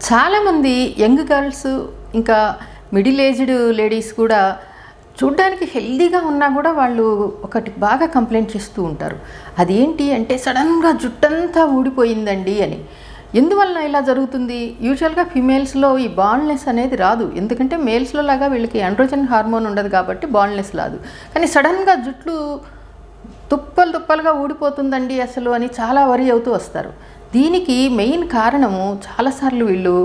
చాలామంది young girls ఇంకా middle aged ladies కూడా చూడ్డానికి హెల్దీగా ఉన్నా కూడా వాళ్ళు ఒకటి బాగా కంప్లైంట్ చేస్తూ ఉంటారు. అదేంటి అంటే సడన్గా జుట్టంతా ఊడిపోయిందండి అని. ఎందువలన ఇలా జరుగుతుంది? యూజువల్గా ఫిమేల్స్లో ఈ బాల్డ్నెస్ అనేది రాదు. ఎందుకంటే మేల్స్లో లాగా వీళ్ళకి ఆండ్రోజన్ హార్మోన్ ఉండదు కాబట్టి బాల్డ్నెస్ రాదు. కానీ సడన్గా జుట్లు తుప్పలు తుప్పలుగా ఊడిపోతుందండి అసలు అని చాలా వరి అవుతూ వస్తారు. దీనికి మెయిన్ కారణము చాలాసార్లు వీళ్ళు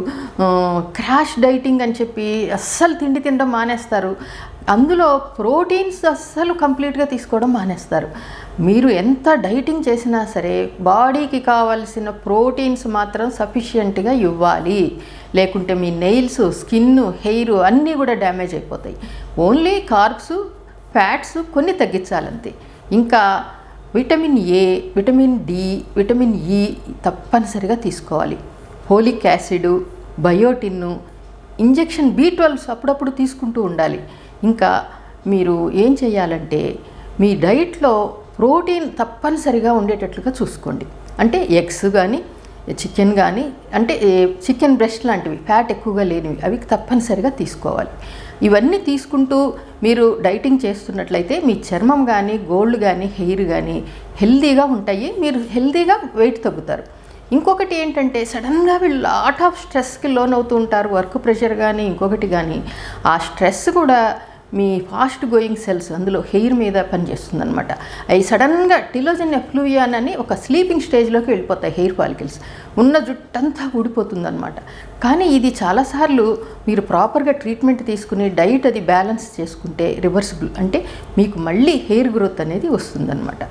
క్రాష్ డైటింగ్ అని చెప్పి అస్సలు తిండి తినడం మానేస్తారు. అందులో ప్రోటీన్స్ అస్సలు కంప్లీట్గా తీసుకోవడం మానేస్తారు. మీరు ఎంత డైటింగ్ చేసినా సరే బాడీకి కావాల్సిన ప్రోటీన్స్ మాత్రం సఫిషియెంట్గా ఇవ్వాలి. లేకుంటే మీ నెయిల్స్, స్కిన్, హెయిర్ అన్నీ కూడా డ్యామేజ్ అయిపోతాయి. ఓన్లీ కార్బ్స్, ఫ్యాట్స్ కొన్ని తగ్గించాలంతే. ఇంకా vitamin A, vitamin D, vitamin E తప్పనిసరిగా తీసుకోవాలి. Folic acid, biotin, injection B12 అప్పుడప్పుడు తీసుకుంటూ ఉండాలి. ఇంకా మీరు ఏం చేయాలంటే మీ డైట్లో ప్రోటీన్ తప్పనిసరిగా ఉండేటట్లుగా చూసుకోండి. అంటే ఎగ్స్ కానీ, చికెన్ కానీ, అంటే చికెన్ బ్రెస్ట్ లాంటివి ఫ్యాట్ ఎక్కువగా లేనివి అవి తప్పనిసరిగా తీసుకోవాలి. ఇవన్నీ తీసుకుంటూ మీరు డైటింగ్ చేస్తున్నట్లయితే మీ చర్మం కానీ, గోల్డ్ కానీ, హెయిర్ కానీ హెల్తీగా ఉంటాయి. మీరు హెల్తీగా వెయిట్ తగ్గుతారు. ఇంకొకటి ఏంటంటే సడన్గా వీళ్ళు లాట్ ఆఫ్ స్ట్రెస్కి లోన్ అవుతూ ఉంటారు. వర్క్ ప్రెషర్ కానీ ఇంకొకటి కానీ. ఆ స్ట్రెస్ కూడా మీ ఫాస్ట్ గోయింగ్ సెల్స్ అందులో హెయిర్ మీద పనిచేస్తుంది అనమాట. అవి సడన్గా టిలోజన్ ఎఫ్లూవియన్ అని ఒక స్లీపింగ్ స్టేజ్లోకి వెళ్ళిపోతాయి. హెయిర్ ఫాలికల్స్ ఉన్న జుట్టంతా ఊడిపోతుంది అనమాట. కానీ ఇది చాలాసార్లు మీరు ప్రాపర్గా ట్రీట్మెంట్ తీసుకుని డైట్ అది బ్యాలెన్స్ చేసుకుంటే రివర్సిబుల్, అంటే మీకు మళ్ళీ హెయిర్ గ్రోత్ అనేది వస్తుందన్నమాట.